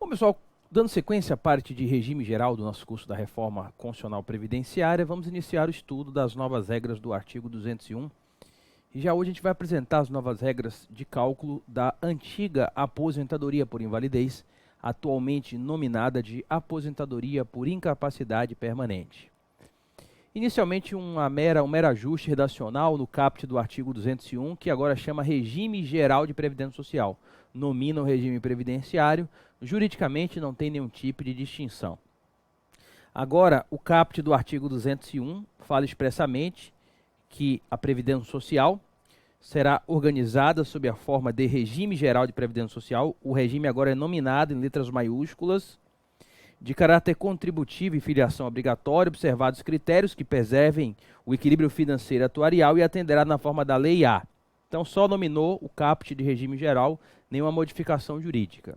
Bom, pessoal, dando sequência à parte de regime geral do nosso curso da Reforma Constitucional Previdenciária, vamos iniciar o estudo das novas regras do artigo 201. E já hoje a gente vai apresentar as novas regras de cálculo da antiga aposentadoria por invalidez, atualmente nominada de aposentadoria por incapacidade permanente. Inicialmente, um mero ajuste redacional no caput do artigo 201, que agora chama Regime Geral de Previdência Social. Nomina o regime previdenciário, juridicamente não tem nenhum tipo de distinção. Agora, o caput do artigo 201 fala expressamente que a Previdência Social será organizada sob a forma de Regime Geral de Previdência Social. O regime agora é nominado em letras maiúsculas, de caráter contributivo e filiação obrigatória, observados critérios que preservem o equilíbrio financeiro atuarial e atenderá na forma da Lei A. Então, só nominou o caput de regime geral, nenhuma modificação jurídica.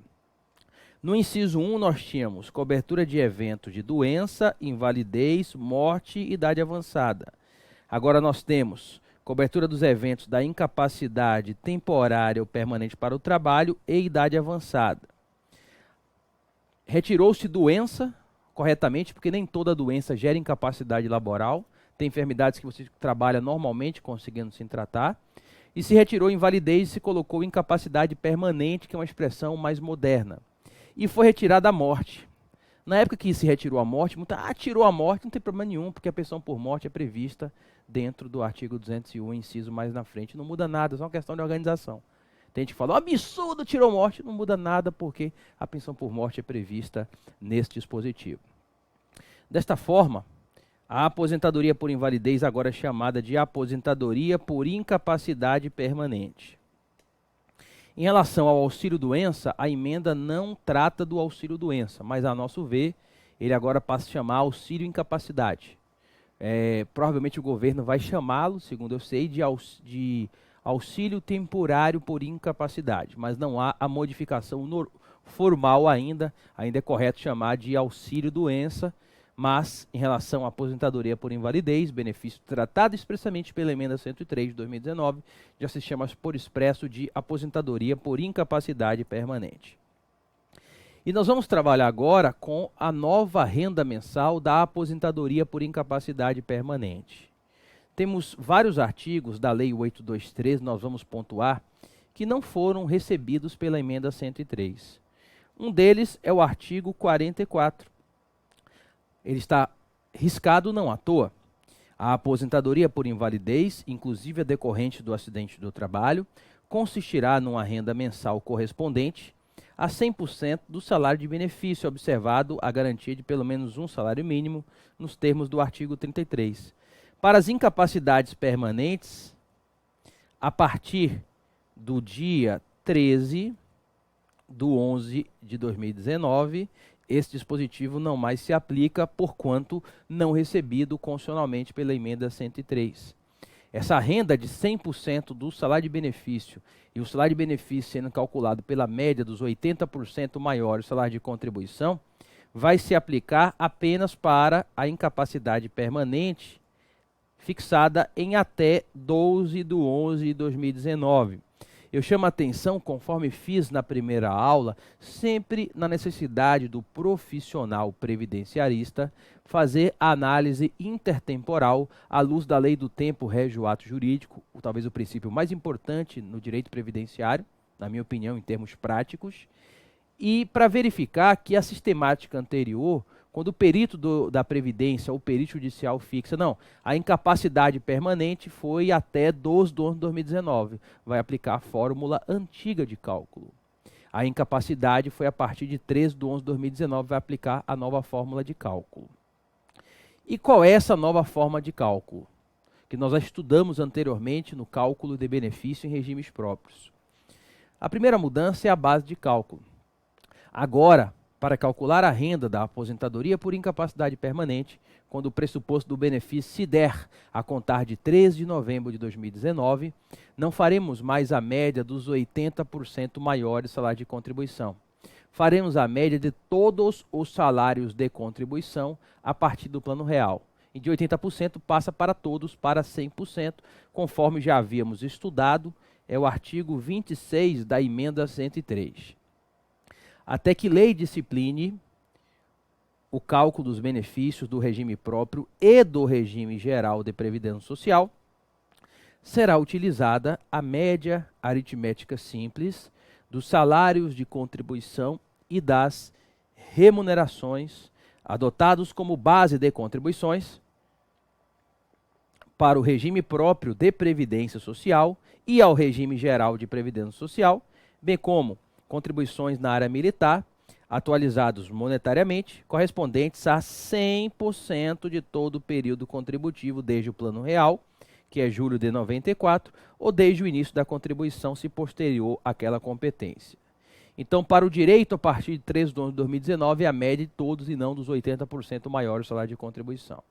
No inciso 1, nós tínhamos cobertura de eventos de doença, invalidez, morte e idade avançada. Agora nós temos cobertura dos eventos da incapacidade temporária ou permanente para o trabalho e idade avançada. Retirou-se doença, corretamente, porque nem toda doença gera incapacidade laboral. Tem enfermidades que você trabalha normalmente conseguindo se tratar. E se retirou invalidez e se colocou incapacidade permanente, que é uma expressão mais moderna. E foi retirada a morte. Na época que se retirou a morte, tirou a morte, não tem problema nenhum, porque a pensão por morte é prevista dentro do artigo 201, inciso mais na frente. Não muda nada, é só uma questão de organização. Tem gente que fala, absurdo, tirou morte, não muda nada porque a pensão por morte é prevista nesse dispositivo. Desta forma, a aposentadoria por invalidez agora é chamada de aposentadoria por incapacidade permanente. Em relação ao auxílio-doença, a emenda não trata do auxílio-doença, mas a nosso ver, ele agora passa a chamar auxílio-incapacidade. Provavelmente o governo vai chamá-lo, segundo eu sei, de auxílio temporário por incapacidade, mas não há a modificação formal ainda é correto chamar de auxílio-doença, mas em relação à aposentadoria por invalidez, benefício tratado expressamente pela emenda 103 de 2019, já se chama por expresso de aposentadoria por incapacidade permanente. E nós vamos trabalhar agora com a nova renda mensal da aposentadoria por incapacidade permanente. Temos vários artigos da Lei 823, nós vamos pontuar, que não foram recebidos pela emenda 103. Um deles é o artigo 44. Ele está riscado não à toa. A aposentadoria por invalidez, inclusive a decorrente do acidente do trabalho, consistirá numa renda mensal correspondente a 100% do salário de benefício, observado a garantia de pelo menos um salário mínimo nos termos do artigo 33. Para as incapacidades permanentes, a partir do dia 13 de 11 de 2019, esse dispositivo não mais se aplica, porquanto não recebido constitucionalmente pela emenda 103. Essa renda de 100% do salário de benefício, e o salário de benefício sendo calculado pela média dos 80% maior do salário de contribuição, vai se aplicar apenas para a incapacidade permanente, fixada em até 12 de 11 de 2019. Eu chamo a atenção, conforme fiz na primeira aula, sempre na necessidade do profissional previdenciarista fazer a análise intertemporal à luz da lei do tempo rege o ato jurídico, talvez o princípio mais importante no direito previdenciário, na minha opinião, em termos práticos, e para verificar que a sistemática anterior, quando o perito da Previdência ou o perito judicial fixa, não, a incapacidade permanente foi até 12 de 11 de 2019, vai aplicar a fórmula antiga de cálculo. A incapacidade foi a partir de 13 de 11 de 2019, vai aplicar a nova fórmula de cálculo. E qual é essa nova forma de cálculo? Que nós já estudamos anteriormente no cálculo de benefício em regimes próprios. A primeira mudança é a base de cálculo. Agora, para calcular a renda da aposentadoria por incapacidade permanente, quando o pressuposto do benefício se der a contar de 13 de novembro de 2019, não faremos mais a média dos 80% maiores salários de contribuição. Faremos a média de todos os salários de contribuição a partir do plano real. E de 80% passa para todos, para 100%, conforme já havíamos estudado, é o artigo 26 da emenda 103. até que lei discipline o cálculo dos benefícios do regime próprio e do regime geral de previdência social, será utilizada a média aritmética simples dos salários de contribuição e das remunerações adotados como base de contribuições para o regime próprio de previdência social e ao regime geral de previdência social, bem como contribuições na área militar, atualizados monetariamente, correspondentes a 100% de todo o período contributivo desde o Plano Real, que é julho de 94, ou desde o início da contribuição, se posterior àquela competência. Então, para o direito, a partir de 3 de 11 de 2019, é a média de todos e não dos 80% maiores salário de contribuição.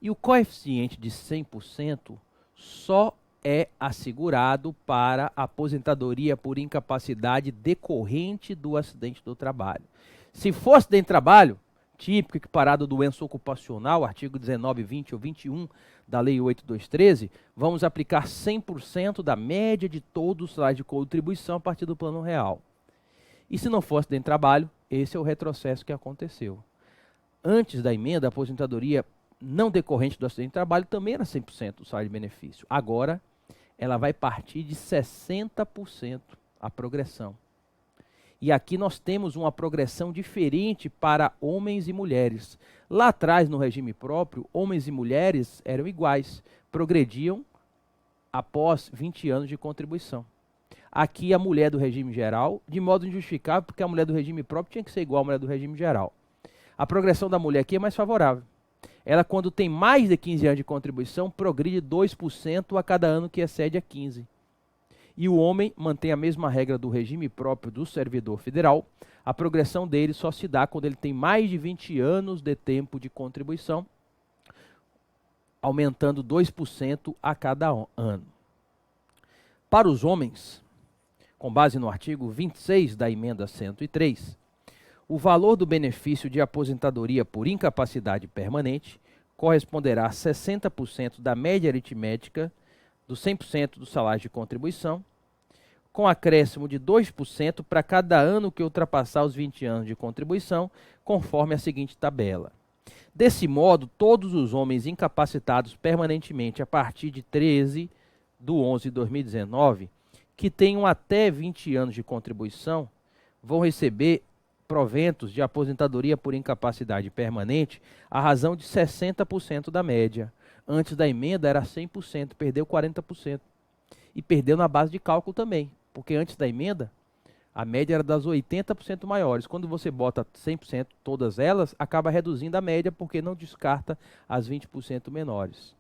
E o coeficiente de 100% só é assegurado para aposentadoria por incapacidade decorrente do acidente do trabalho. Se for acidente de trabalho, típico equiparado à doença ocupacional, artigo 19, 20 ou 21 da Lei 8.213, vamos aplicar 100% da média de todos os salários de contribuição a partir do Plano Real. E se não for acidente de trabalho, esse é o retrocesso que aconteceu. Antes da emenda, a aposentadoria não decorrente do acidente de trabalho também era 100% o salário de benefício. Agora, ela vai partir de 60% a progressão. E aqui nós temos uma progressão diferente para homens e mulheres. Lá atrás, no regime próprio, homens e mulheres eram iguais, progrediam após 20 anos de contribuição. Aqui a mulher do regime geral, de modo injustificável, porque a mulher do regime próprio tinha que ser igual à mulher do regime geral. A progressão da mulher aqui é mais favorável. Ela, quando tem mais de 15 anos de contribuição, progride 2% a cada ano que excede a 15. E o homem mantém a mesma regra do regime próprio do servidor federal. A progressão dele só se dá quando ele tem mais de 20 anos de tempo de contribuição, aumentando 2% a cada ano. Para os homens, com base no artigo 26 da emenda 103, o valor do benefício de aposentadoria por incapacidade permanente corresponderá a 60% da média aritmética dos 100% do salário de contribuição, com acréscimo de 2% para cada ano que ultrapassar os 20 anos de contribuição, conforme a seguinte tabela. Desse modo, todos os homens incapacitados permanentemente a partir de 13 de 11 de 2019, que tenham até 20 anos de contribuição, vão receber proventos de aposentadoria por incapacidade permanente à razão de 60% da média. Antes da emenda era 100%, perdeu 40%. E perdeu na base de cálculo também, porque antes da emenda a média era das 80% maiores. Quando você bota 100% todas elas, acaba reduzindo a média porque não descarta as 20% menores.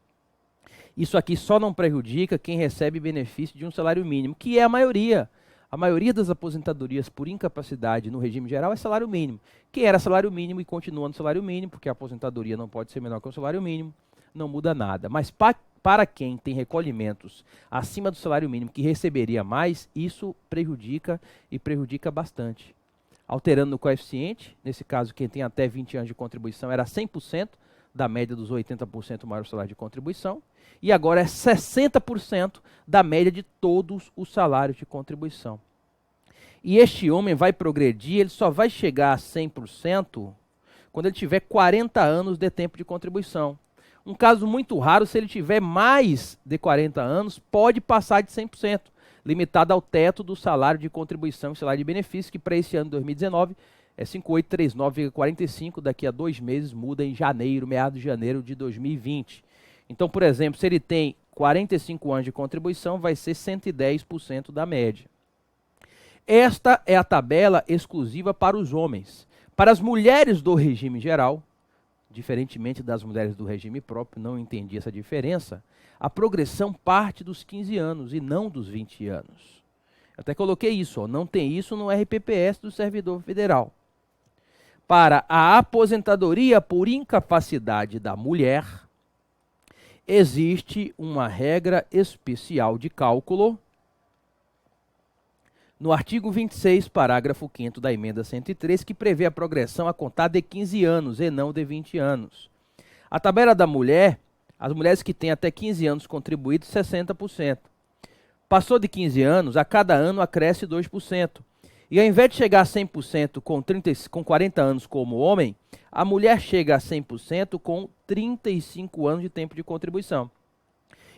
Isso aqui só não prejudica quem recebe benefício de um salário mínimo, que é a maioria. A maioria das aposentadorias por incapacidade no regime geral é salário mínimo. Quem era salário mínimo e continua no salário mínimo, porque a aposentadoria não pode ser menor que o salário mínimo, não muda nada. Mas para quem tem recolhimentos acima do salário mínimo que receberia mais, isso prejudica e prejudica bastante. Alterando o coeficiente, nesse caso quem tem até 20 anos de contribuição era 100% da média dos 80% maior salário de contribuição, e agora é 60% da média de todos os salários de contribuição. E este homem vai progredir, ele só vai chegar a 100% quando ele tiver 40 anos de tempo de contribuição. Um caso muito raro, se ele tiver mais de 40 anos, pode passar de 100%, limitado ao teto do salário de contribuição e salário de benefício, que para esse ano de 2019 é 5.839,45, daqui a 2 meses muda em janeiro, meados de janeiro de 2020. Então, por exemplo, se ele tem 45 anos de contribuição, vai ser 110% da média. Esta é a tabela exclusiva para os homens. Para as mulheres do regime geral, diferentemente das mulheres do regime próprio, não entendi essa diferença, a progressão parte dos 15 anos e não dos 20 anos. Eu até coloquei isso, ó, não tem isso no RPPS do servidor federal. Para a aposentadoria por incapacidade da mulher, existe uma regra especial de cálculo no artigo 26, parágrafo 5º da emenda 103, que prevê a progressão a contar de 15 anos e não de 20 anos. A tabela da mulher, as mulheres que têm até 15 anos contribuídos, 60%. Passou de 15 anos, a cada ano acresce 2%. E ao invés de chegar a 100% com 40 anos como homem, a mulher chega a 100% com 35 anos de tempo de contribuição.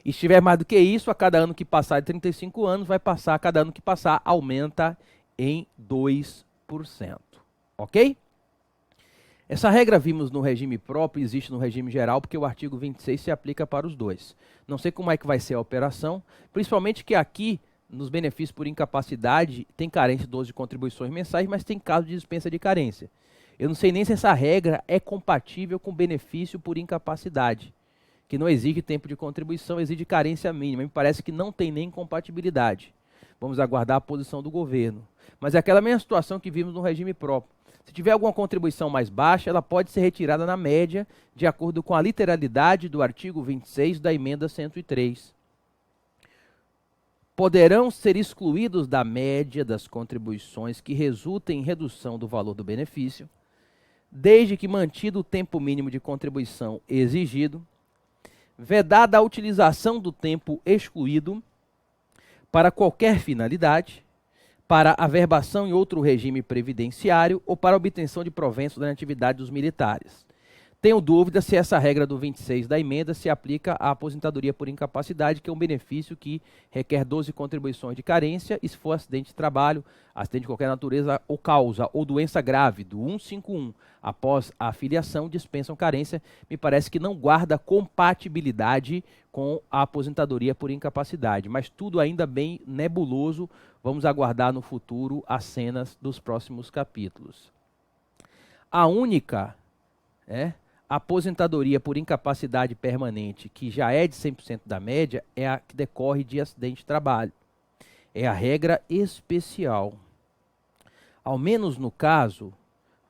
E se tiver mais do que isso, a cada ano que passar de 35 anos, a cada ano que passar, aumenta em 2%. Ok? Essa regra vimos no regime próprio, existe no regime geral, porque o artigo 26 se aplica para os dois. Não sei como é que vai ser a operação, principalmente que aqui, nos benefícios por incapacidade, tem carência de 12 contribuições mensais, mas tem caso de dispensa de carência. Eu não sei nem se essa regra é compatível com benefício por incapacidade, que não exige tempo de contribuição, exige carência mínima. Me parece que não tem nem compatibilidade. Vamos aguardar a posição do governo. Mas é aquela mesma situação que vimos no regime próprio. Se tiver alguma contribuição mais baixa, ela pode ser retirada na média, de acordo com a literalidade do artigo 26 da emenda 103. Poderão ser excluídos da média das contribuições que resultem em redução do valor do benefício, desde que mantido o tempo mínimo de contribuição exigido, vedada a utilização do tempo excluído para qualquer finalidade, para averbação em outro regime previdenciário ou para obtenção de proventos da atividade dos militares. Tenho dúvida se essa regra do 26 da emenda se aplica à aposentadoria por incapacidade, que é um benefício que requer 12 contribuições de carência, e se for acidente de trabalho, acidente de qualquer natureza ou causa, ou doença grave, do 151, após a afiliação, dispensam carência. Me parece que não guarda compatibilidade com a aposentadoria por incapacidade, mas tudo ainda bem nebuloso. Vamos aguardar no futuro as cenas dos próximos capítulos. A única aposentadoria por incapacidade permanente, que já é de 100% da média, é a que decorre de acidente de trabalho. É a regra especial. Ao menos no caso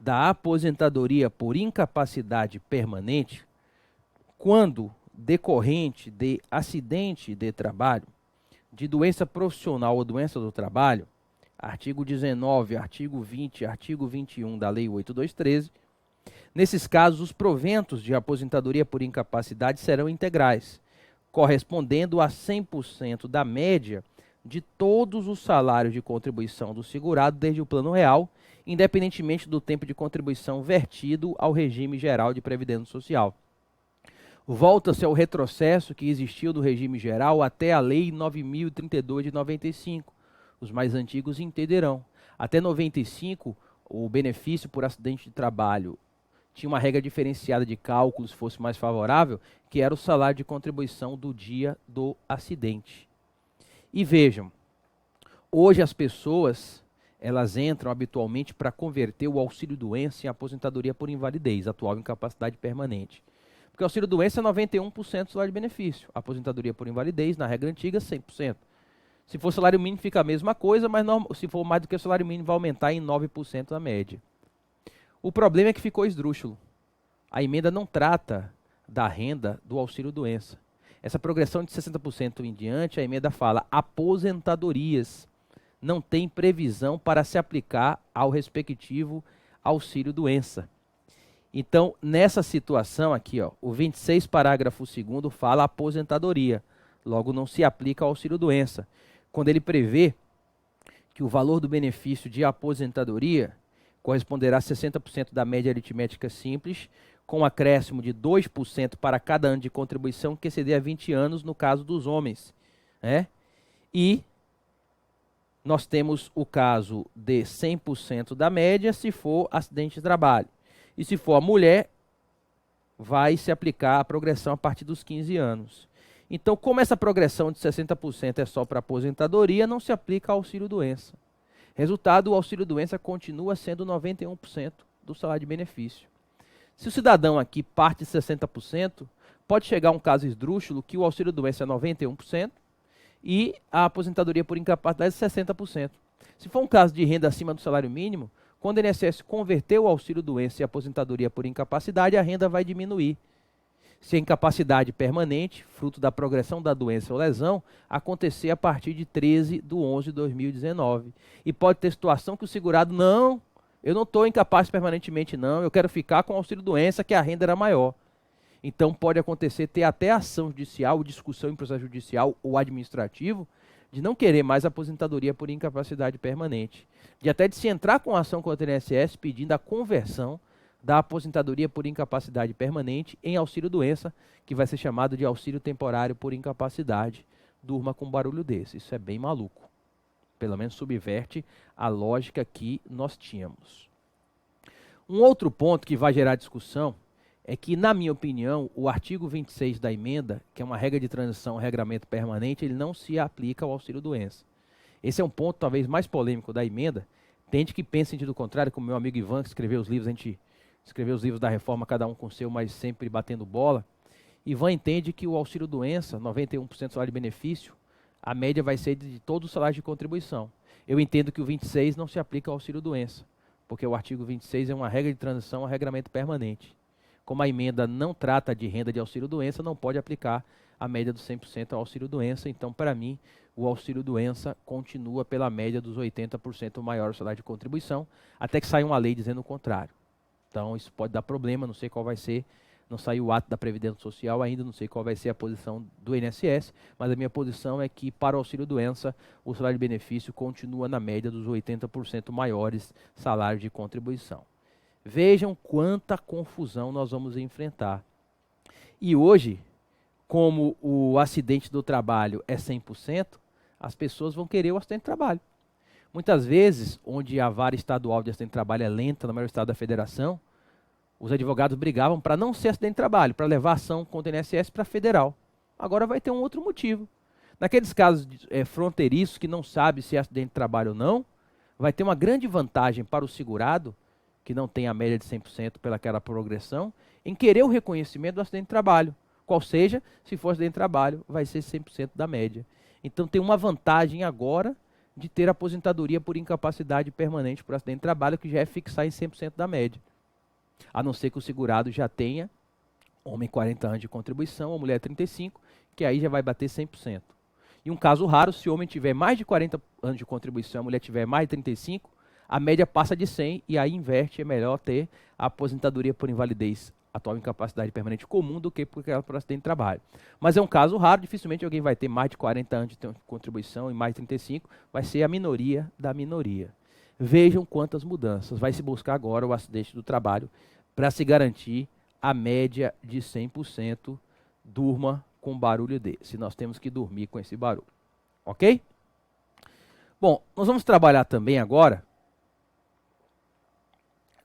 da aposentadoria por incapacidade permanente, quando decorrente de acidente de trabalho, de doença profissional ou doença do trabalho, artigo 19, artigo 20, artigo 21 da Lei 8213, nesses casos, os proventos de aposentadoria por incapacidade serão integrais, correspondendo a 100% da média de todos os salários de contribuição do segurado desde o plano real, independentemente do tempo de contribuição vertido ao regime geral de previdência social. Volta-se ao retrocesso que existiu do regime geral até a Lei 9.032 de 95. Os mais antigos entenderão. Até 95, o benefício por acidente de trabalho tinha uma regra diferenciada de cálculo, se fosse mais favorável, que era o salário de contribuição do dia do acidente. E vejam, hoje as pessoas, elas entram habitualmente para converter o auxílio-doença em aposentadoria por invalidez, atual incapacidade permanente. Porque o auxílio-doença é 91% do salário de benefício, a aposentadoria por invalidez, na regra antiga, 100%. Se for salário mínimo, fica a mesma coisa, mas se for mais do que o salário mínimo, vai aumentar em 9% a média. O problema é que ficou esdrúxulo. A emenda não trata da renda do auxílio-doença. Essa progressão de 60% em diante, a emenda fala aposentadorias. Não tem previsão para se aplicar ao respectivo auxílio-doença. Então, nessa situação aqui, o 26, parágrafo 2º, fala aposentadoria. Logo, não se aplica ao auxílio-doença. Quando ele prevê que o valor do benefício de aposentadoria corresponderá a 60% da média aritmética simples, com um acréscimo de 2% para cada ano de contribuição que exceder a 20 anos no caso dos homens. E nós temos o caso de 100% da média se for acidente de trabalho. E se for a mulher, vai se aplicar a progressão a partir dos 15 anos. Então, como essa progressão de 60% é só para aposentadoria, não se aplica ao auxílio-doença. Resultado, o auxílio-doença continua sendo 91% do salário de benefício. Se o cidadão aqui parte de 60%, pode chegar a um caso esdrúxulo que o auxílio-doença é 91% e a aposentadoria por incapacidade é 60%. Se for um caso de renda acima do salário mínimo, quando o INSS converter o auxílio-doença e a aposentadoria por incapacidade, a renda vai diminuir. Se a incapacidade permanente, fruto da progressão da doença ou lesão, acontecer a partir de 13/11/2019. E pode ter situação que o segurado, não, eu não estou incapaz permanentemente não, eu quero ficar com o auxílio-doença que a renda era maior. Então pode acontecer ter até ação judicial, discussão em processo judicial ou administrativo, de não querer mais aposentadoria por incapacidade permanente, de até de se entrar com ação contra o INSS pedindo a conversão da aposentadoria por incapacidade permanente em auxílio-doença, que vai ser chamado de auxílio temporário por incapacidade. Durma com um barulho desse. Isso é bem maluco. Pelo menos subverte a lógica que nós tínhamos. Um outro ponto que vai gerar discussão é que, na minha opinião, o artigo 26 da emenda, que é uma regra de transição, regramento permanente, ele não se aplica ao auxílio-doença. Esse é um ponto talvez mais polêmico da emenda. Tem gente que pensa em sentido contrário, como meu amigo Ivan, que escreveu os livros, a gente escreveu os livros da reforma, cada um com o seu, mas sempre batendo bola. Ivan entende que o auxílio-doença, 91% salário de benefício, a média vai ser de todo o salário de contribuição. Eu entendo que o 26 não se aplica ao auxílio-doença, porque o artigo 26 é uma regra de transição ao regramento permanente. Como a emenda não trata de renda de auxílio-doença, não pode aplicar a média dos 100% ao auxílio-doença. Então, para mim, o auxílio-doença continua pela média dos 80% maior do salário de contribuição, até que saia uma lei dizendo o contrário. Então, isso pode dar problema, não sei qual vai ser. Não saiu o ato da Previdência Social ainda, não sei qual vai ser a posição do INSS, mas a minha posição é que, para o auxílio-doença, o salário de benefício continua na média dos 80% maiores salários de contribuição. Vejam quanta confusão nós vamos enfrentar. E hoje, como o acidente do trabalho é 100%, as pessoas vão querer o acidente de trabalho. Muitas vezes, onde a vara estadual de acidente de trabalho é lenta, no maior estado da federação, os advogados brigavam para não ser acidente de trabalho, para levar ação contra o INSS para federal. Agora vai ter um outro motivo. Naqueles casos fronteiriços que não sabe se é acidente de trabalho ou não, vai ter uma grande vantagem para o segurado, que não tem a média de 100% pelaquela progressão, em querer o reconhecimento do acidente de trabalho. Qual seja, se for acidente de trabalho, vai ser 100% da média. Então tem uma vantagem agora de ter aposentadoria por incapacidade permanente por acidente de trabalho, que já é fixar em 100% da média. A não ser que o segurado já tenha, homem 40 anos de contribuição, ou mulher 35, que aí já vai bater 100%. E um caso raro, se o homem tiver mais de 40 anos de contribuição, a mulher tiver mais de 35, a média passa de 100 e aí inverte, é melhor ter a aposentadoria por invalidez, atual incapacidade permanente comum, do que por acidente de trabalho. Mas é um caso raro, dificilmente alguém vai ter mais de 40 anos de contribuição e mais de 35, vai ser a minoria da minoria. Vejam quantas mudanças. Vai se buscar agora o acidente do trabalho para se garantir a média de 100%. Durma com um barulho desse. Nós temos que dormir com esse barulho. Ok? Bom, nós vamos trabalhar também agora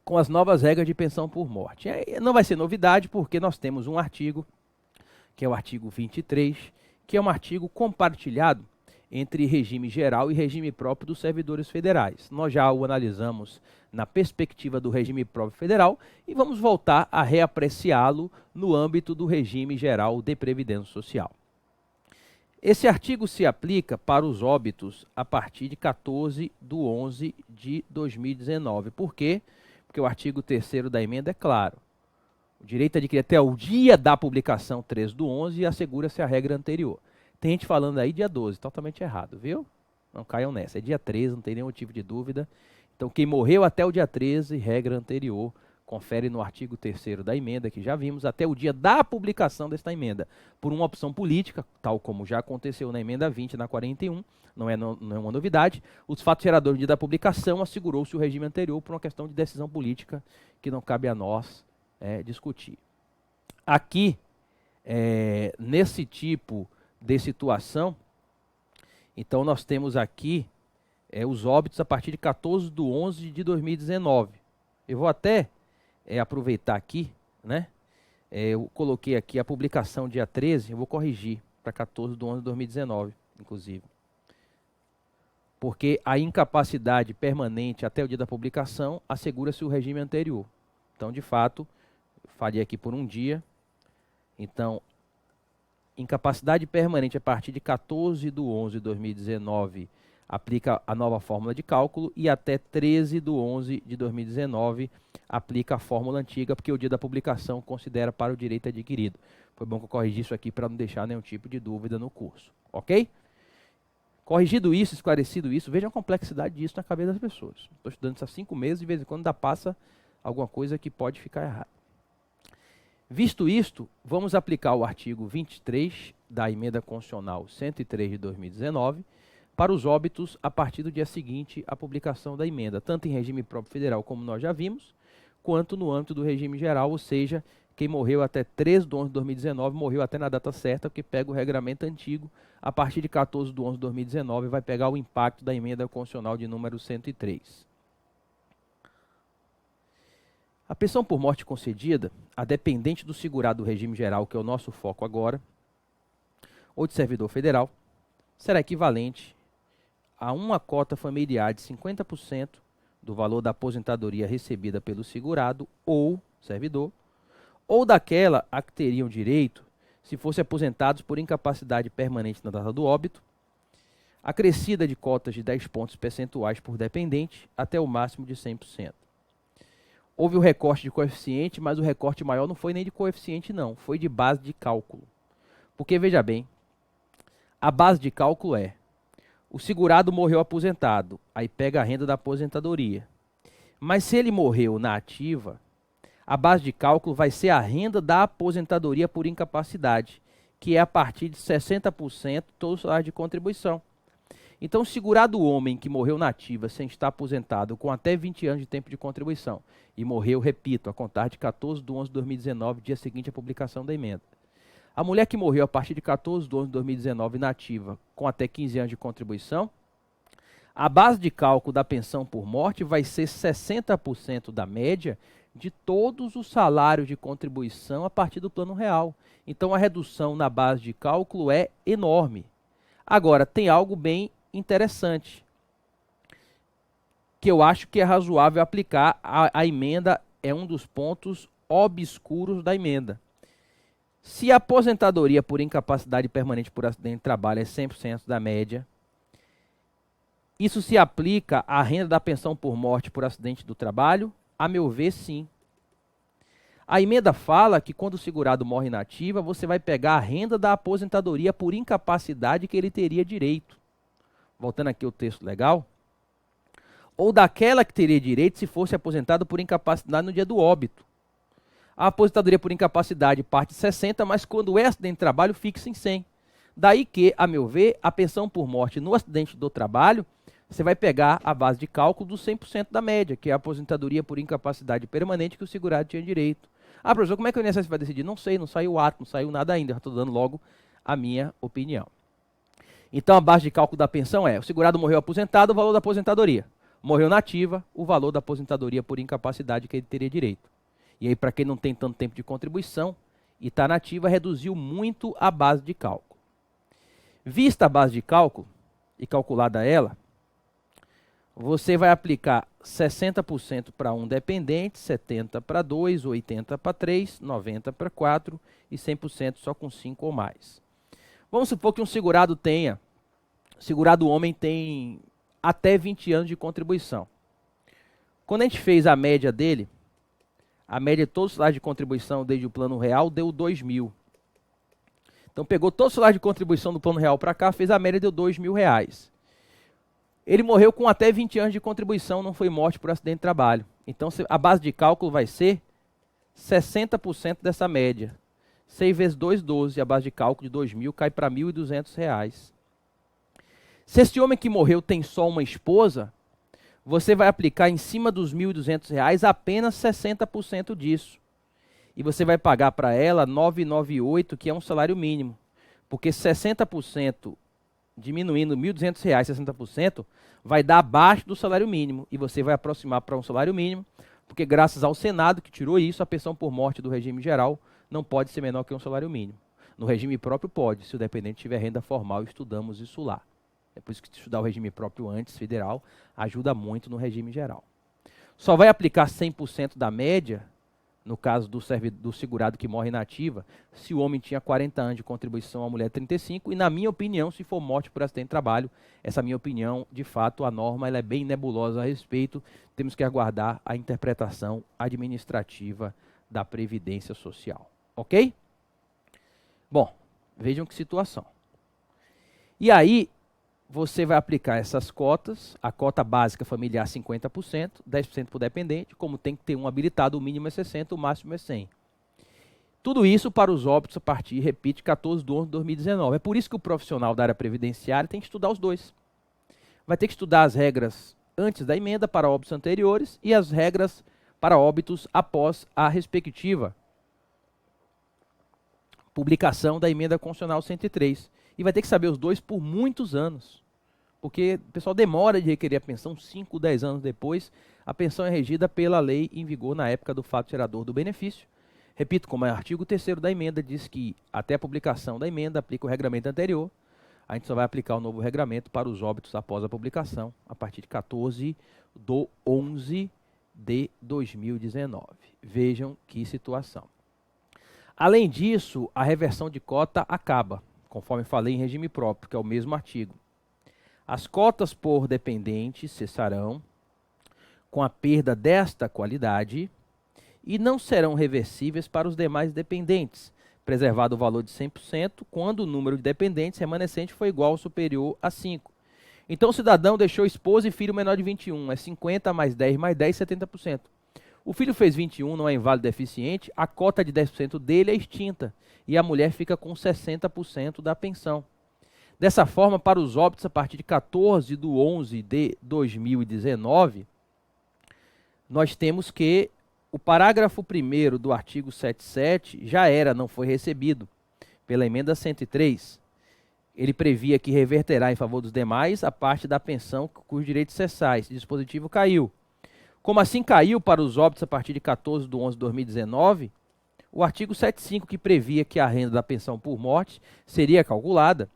com as novas regras de pensão por morte. Não vai ser novidade, porque nós temos um artigo, que é o artigo 23, que é um artigo compartilhado entre regime geral e regime próprio dos servidores federais. Nós já o analisamos na perspectiva do regime próprio federal e vamos voltar a reapreciá-lo no âmbito do regime geral de previdência social. Esse artigo se aplica para os óbitos a partir de 14/11/2019. Por quê? Porque o artigo 3º da emenda é claro. O direito adquirido até o dia da publicação 13/11 e assegura-se a regra anterior. Tem gente falando aí dia 12, totalmente errado, viu? Não caiam nessa, é dia 13, não tem nenhum tipo de dúvida. Então quem morreu até o dia 13, regra anterior, confere no artigo 3º da emenda, que já vimos, até o dia da publicação desta emenda. Por uma opção política, tal como já aconteceu na emenda 20 e na 41, não é uma novidade, os fatos geradores no dia da publicação assegurou-se o regime anterior por uma questão de decisão política que não cabe a nós discutir. Aqui, nesse tipo de situação, então nós temos aqui os óbitos a partir de 14/11/2019. Eu vou até aproveitar aqui, né? Eu coloquei aqui a publicação dia 13, eu vou corrigir para 14/11/2019, inclusive. Porque a incapacidade permanente até o dia da publicação assegura-se o regime anterior. Então, de fato, falei aqui por um dia. Então, incapacidade permanente a partir de 14/11/2019 aplica a nova fórmula de cálculo e até 13/11/2019 aplica a fórmula antiga, porque o dia da publicação considera para o direito adquirido. Foi bom que eu corrigi isso aqui para não deixar nenhum tipo de dúvida no curso, ok? Corrigido isso, esclarecido isso, vejam a complexidade disso na cabeça das pessoas. Estou estudando isso há 5 meses, de vez em quando ainda passa alguma coisa que pode ficar errada. Visto isto, vamos aplicar o artigo 23 da Emenda Constitucional 103 de 2019, para os óbitos a partir do dia seguinte à publicação da emenda, tanto em regime próprio federal, como nós já vimos, quanto no âmbito do regime geral, ou seja, quem morreu até 3 de 11 de 2019 morreu até na data certa, porque pega o regramento antigo, a partir de 14 de 11 de 2019 vai pegar o impacto da emenda constitucional de número 103. A pensão por morte concedida, a dependente do segurado do regime geral, que é o nosso foco agora, ou de servidor federal, será equivalente a uma cota familiar de 50% do valor da aposentadoria recebida pelo segurado ou servidor, ou daquela a que teriam direito se fossem aposentados por incapacidade permanente na data do óbito, acrescida de cotas de 10 pontos percentuais por dependente até o máximo de 100%. Houve o recorte de coeficiente, mas o recorte maior não foi nem de coeficiente não, foi de base de cálculo. Porque, veja bem, a base de cálculo é: o segurado morreu aposentado, aí pega a renda da aposentadoria. Mas se ele morreu na ativa, a base de cálculo vai ser a renda da aposentadoria por incapacidade, que é a partir de 60% todo o salário de contribuição. Então, o segurado homem que morreu na ativa sem estar aposentado com até 20 anos de tempo de contribuição e morreu, repito, a contar de 14 de 11 de 2019, dia seguinte à publicação da emenda. A mulher que morreu a partir de 14 de 11 de 2019 na ativa com até 15 anos de contribuição, a base de cálculo da pensão por morte vai ser 60% da média de todos os salários de contribuição a partir do plano real. Então, a redução na base de cálculo é enorme. Agora, tem algo bem interessante, que eu acho que é razoável aplicar. A emenda é um dos pontos obscuros da emenda. Se a aposentadoria por incapacidade permanente por acidente de trabalho é 100% da média, isso se aplica à renda da pensão por morte por acidente do trabalho? A meu ver, sim. A emenda fala que quando o segurado morre na ativa, você vai pegar a renda da aposentadoria por incapacidade que ele teria direito. Voltando aqui ao texto legal. Ou daquela que teria direito se fosse aposentado por incapacidade no dia do óbito. A aposentadoria por incapacidade parte de 60, mas quando é acidente de trabalho, fixa em 100. Daí que, a meu ver, a pensão por morte no acidente do trabalho, você vai pegar a base de cálculo dos 100% da média, que é a aposentadoria por incapacidade permanente que o segurado tinha direito. Ah, professor, como é que o INSS vai decidir? Não sei, não saiu o ato, não saiu nada ainda, já estou dando logo a minha opinião. Então, a base de cálculo da pensão é: o segurado morreu aposentado, o valor da aposentadoria. Morreu na ativa, o valor da aposentadoria por incapacidade que ele teria direito. E aí, para quem não tem tanto tempo de contribuição e está na ativa, reduziu muito a base de cálculo. Vista a base de cálculo e calculada ela, você vai aplicar 60% para um dependente, 70% para 2, 80% para 3, 90% para 4 e 100% só com 5 ou mais. Vamos supor que um segurado homem tem até 20 anos de contribuição. Quando a gente fez a média dele, a média de todos os salários de contribuição desde o plano real deu 2.000. Então pegou todo o salário de contribuição do plano real para cá, fez a média, deu R$2.000. Ele morreu com até 20 anos de contribuição, não foi morte por acidente de trabalho. Então a base de cálculo vai ser 60% dessa média. 6 vezes 2, 12. A base de cálculo de 2.000 cai para R$1.200. Se esse homem que morreu tem só uma esposa, você vai aplicar em cima dos R$1.200 apenas 60% disso. E você vai pagar para ela 998, que é um salário mínimo. Porque 60% diminuindo R$1.200, 60%, vai dar abaixo do salário mínimo. E você vai aproximar para um salário mínimo, porque graças ao Senado, que tirou isso, a pensão por morte do regime geral não pode ser menor que um salário mínimo. No regime próprio pode, se o dependente tiver renda formal, estudamos isso lá. É por isso que estudar o regime próprio antes, federal, ajuda muito no regime geral. Só vai aplicar 100% da média, no caso do segurado que morre na ativa, se o homem tinha 40 anos de contribuição, a mulher 35, e na minha opinião, se for morte por acidente de trabalho, essa minha opinião, de fato, a norma ela é bem nebulosa a respeito, temos que aguardar a interpretação administrativa da Previdência Social. Ok? Bom, vejam que situação. E aí, você vai aplicar essas cotas, a cota básica familiar 50%, 10% por dependente, como tem que ter um habilitado, o mínimo é 60%, o máximo é 100%. Tudo isso para os óbitos a partir, repito, 14 de 11 de 2019. É por isso que o profissional da área previdenciária tem que estudar os dois. vai ter que estudar as regras antes da emenda para óbitos anteriores e as regras para óbitos após a respectiva publicação da emenda constitucional 103. E vai ter que saber os dois por muitos anos. Porque o pessoal demora de requerer a pensão 5, 10 anos depois. A pensão é regida pela lei em vigor na época do fato gerador do benefício. Repito, como é o artigo 3º da emenda, diz que até a publicação da emenda aplica o regramento anterior. A gente só vai aplicar o novo regramento para os óbitos após a publicação, a partir de 14/11 de 2019. Vejam que situação. Além disso, a reversão de cota acaba, conforme falei em regime próprio, que é o mesmo artigo. As cotas por dependente cessarão com a perda desta qualidade e não serão reversíveis para os demais dependentes, preservado o valor de 100% quando o número de dependentes remanescente for igual ou superior a 5. Então o cidadão deixou esposa e filho menor de 21, é 50 mais 10 mais 10, 70%. O filho fez 21, não é inválido deficiente, a cota de 10% dele é extinta e a mulher fica com 60% da pensão. Dessa forma, para os óbitos a partir de 14/11 de 2019, nós temos que o parágrafo 1º do artigo 77 não foi recebido pela emenda 103. Ele previa que reverterá em favor dos demais a parte da pensão cujos direitos cessar. Esse dispositivo caiu. Como assim caiu para os óbitos a partir de 14/11 de 2019, o artigo 75, que previa que a renda da pensão por morte seria calculada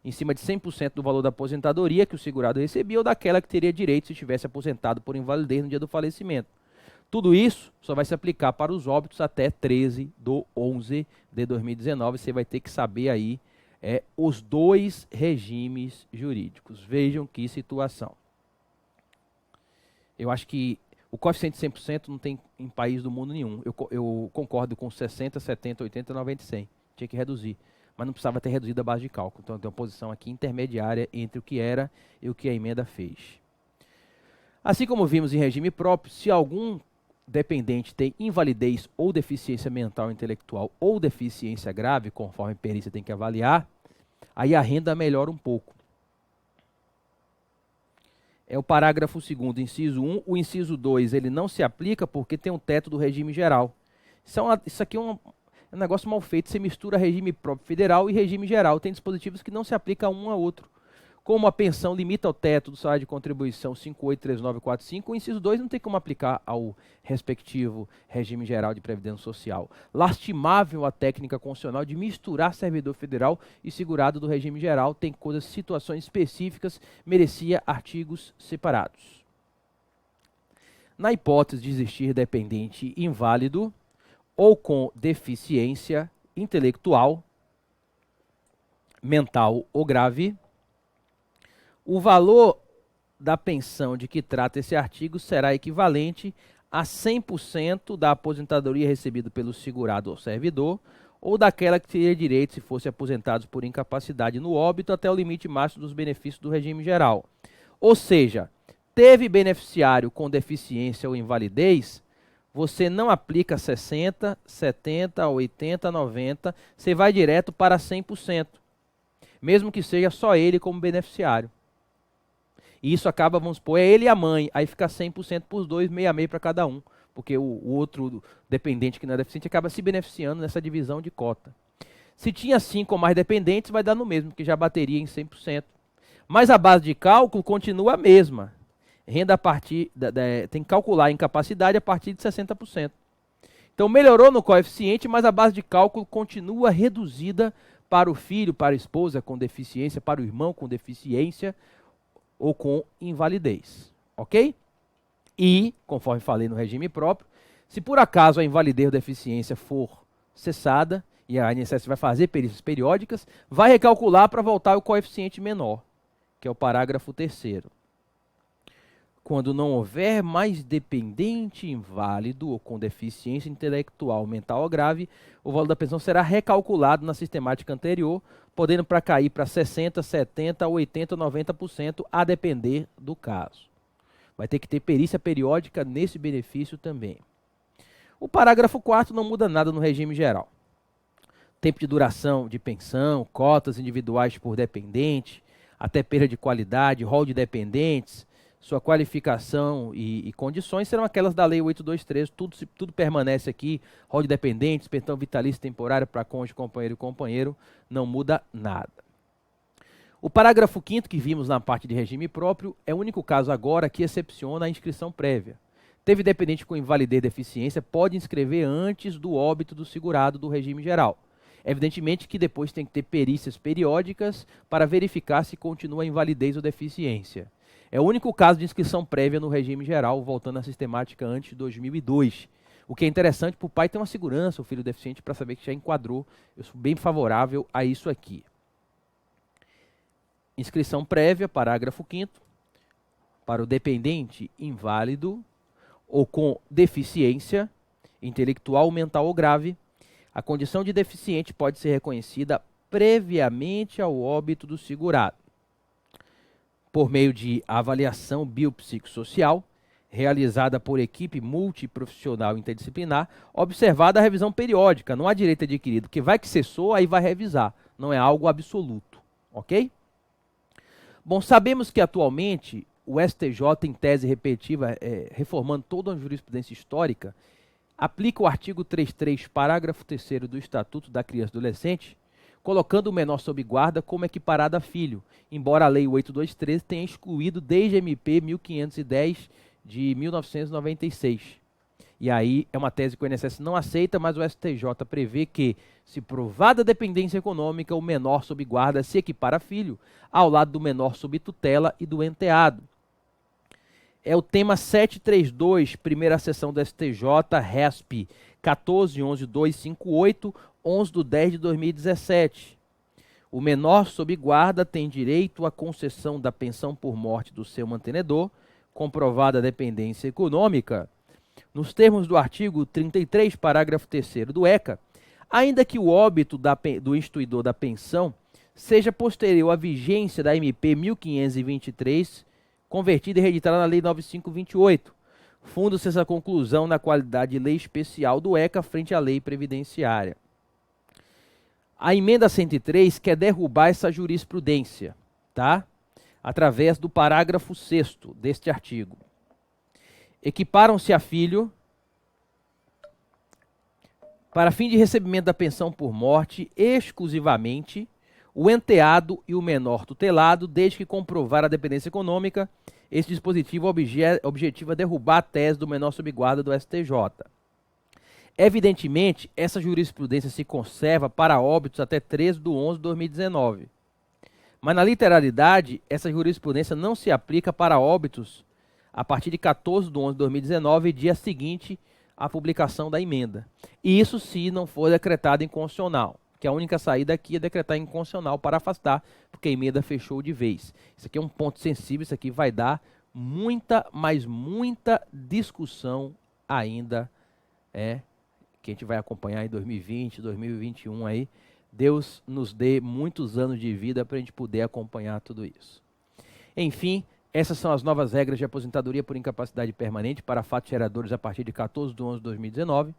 em cima de 100% do valor da aposentadoria que o segurado recebia ou daquela que teria direito se estivesse aposentado por invalidez no dia do falecimento. Tudo isso só vai se aplicar para os óbitos até 13/11 de 2019. Você vai ter que saber aí os dois regimes jurídicos. Vejam que situação. Eu acho que o coeficiente de 100% não tem em país do mundo nenhum. Eu concordo com 60, 70, 80, 90 e 100. Tinha que reduzir. Mas não precisava ter reduzido a base de cálculo. Então tem uma posição aqui intermediária entre o que era e o que a emenda fez. Assim como vimos em regime próprio, se algum dependente tem invalidez ou deficiência mental ou intelectual ou deficiência grave, conforme a perícia tem que avaliar, aí a renda melhora um pouco. É o parágrafo 2º, inciso 1. O inciso 2 ele não se aplica porque tem um teto do regime geral. Isso aqui é um negócio mal feito. Você mistura regime próprio federal e regime geral. Tem dispositivos que não se aplicam um a outro. Como a pensão limita o teto do salário de contribuição 583945, o inciso 2 não tem como aplicar ao respectivo regime geral de previdência social. Lastimável a técnica constitucional de misturar servidor federal e segurado do regime geral, tem situações específicas, merecia artigos separados. Na hipótese de existir dependente inválido ou com deficiência intelectual, mental ou grave, o valor da pensão de que trata esse artigo será equivalente a 100% da aposentadoria recebida pelo segurado ou servidor, ou daquela que teria direito se fosse aposentado por incapacidade no óbito até o limite máximo dos benefícios do regime geral. Ou seja, teve beneficiário com deficiência ou invalidez, você não aplica 60, 70, 80, 90, você vai direto para 100%, mesmo que seja só ele como beneficiário. E isso acaba, vamos supor, é ele e a mãe, aí fica 100% para os dois, meio a meio para cada um, porque o outro dependente que não é deficiente acaba se beneficiando nessa divisão de cota. Se tinha 5 ou mais dependentes, vai dar no mesmo, que já bateria em 100%. Mas a base de cálculo continua a mesma. Renda a partir tem que calcular a incapacidade a partir de 60%. Então melhorou no coeficiente, mas a base de cálculo continua reduzida para o filho, para a esposa com deficiência, para o irmão com deficiência, ou com invalidez, ok? E, conforme falei no regime próprio, se por acaso a invalidez ou deficiência for cessada, e a INSS vai fazer perícias periódicas, vai recalcular para voltar ao coeficiente menor, que é o parágrafo 3º. Quando não houver mais dependente inválido ou com deficiência intelectual, mental ou grave, o valor da pensão será recalculado na sistemática anterior, podendo cair para 60%, 70%, 80% ou 90%, a depender do caso. Vai ter que ter perícia periódica nesse benefício também. O parágrafo 4º não muda nada no regime geral. Tempo de duração de pensão, cotas individuais por dependente, até perda de qualidade, rol de dependentes, sua qualificação e condições serão aquelas da Lei 823, tudo permanece aqui, rol de dependentes, pensão vitalícia temporária para cônjuge, companheiro e companheiro, não muda nada. O parágrafo 5º que vimos na parte de regime próprio é o único caso agora que excepciona a inscrição prévia. Teve dependente com invalidez e deficiência, pode inscrever antes do óbito do segurado do regime geral. Evidentemente que depois tem que ter perícias periódicas para verificar se continua a invalidez ou deficiência. É o único caso de inscrição prévia no regime geral, voltando à sistemática antes de 2002. O que é interessante para o pai ter uma segurança, o filho deficiente, para saber que já enquadrou. Eu sou bem favorável a isso aqui. Inscrição prévia, parágrafo 5º, para o dependente inválido ou com deficiência intelectual, mental ou grave, a condição de deficiente pode ser reconhecida previamente ao óbito do segurado, por meio de avaliação biopsicossocial, realizada por equipe multiprofissional interdisciplinar, observada a revisão periódica, não há direito adquirido, que vai que cessou, aí vai revisar, não é algo absoluto, ok? Bom, sabemos que atualmente o STJ, em tese repetitiva, reformando toda a jurisprudência histórica, aplica o artigo 33, parágrafo 3º do Estatuto da Criança e Adolescente, colocando o menor sob guarda como equiparado a filho, embora a Lei 823 tenha excluído desde MP 1510 de 1996. E aí é uma tese que o INSS não aceita, mas o STJ prevê que, se provada a dependência econômica, o menor sob guarda se equipara a filho, ao lado do menor sob tutela e do enteado. É o tema 732, primeira sessão do STJ, RESP 14.11.258, 11/10/2017. O menor sob guarda tem direito à concessão da pensão por morte do seu mantenedor, comprovada a dependência econômica, nos termos do artigo 33, parágrafo 3º do ECA, ainda que o óbito do instituidor da pensão seja posterior à vigência da MP 1523, convertida e reeditada na Lei 9528. Funda-se essa conclusão na qualidade de lei especial do ECA frente à lei previdenciária. A emenda 103 quer derrubar essa jurisprudência, tá? Através do parágrafo 6º deste artigo. Equiparam-se a filho para fim de recebimento da pensão por morte exclusivamente o enteado e o menor tutelado, desde que comprovar a dependência econômica. Esse dispositivo objetiva derrubar a tese do menor sob guarda do STJ. Evidentemente, essa jurisprudência se conserva para óbitos até 13/11/2019. Mas na literalidade, essa jurisprudência não se aplica para óbitos a partir de 14/11/2019, dia seguinte à publicação da emenda. E isso se não for decretado inconstitucional, que a única saída aqui é decretar inconstitucional para afastar, porque a emenda fechou de vez. Isso aqui é um ponto sensível, isso aqui vai dar muita, mas muita discussão ainda, que a gente vai acompanhar em 2020, 2021 aí. Deus nos dê muitos anos de vida para a gente poder acompanhar tudo isso. Enfim, essas são as novas regras de aposentadoria por incapacidade permanente para fatos geradores a partir de 14/11/2019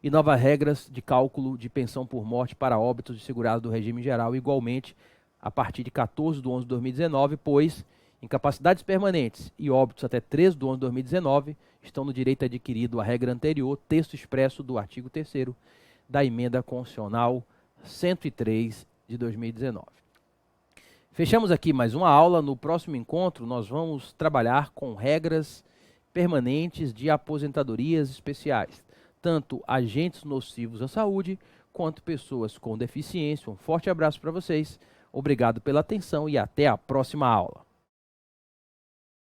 e novas regras de cálculo de pensão por morte para óbitos de segurados do regime geral igualmente a partir de 14/11/2019, pois incapacidades permanentes e óbitos até 13/11/2019 estão no direito adquirido à regra anterior, texto expresso do artigo 3º da Emenda Constitucional 103 de 2019. Fechamos aqui mais uma aula. No próximo encontro, nós vamos trabalhar com regras permanentes de aposentadorias especiais, tanto agentes nocivos à saúde, quanto pessoas com deficiência. Um forte abraço para vocês, obrigado pela atenção e até a próxima aula.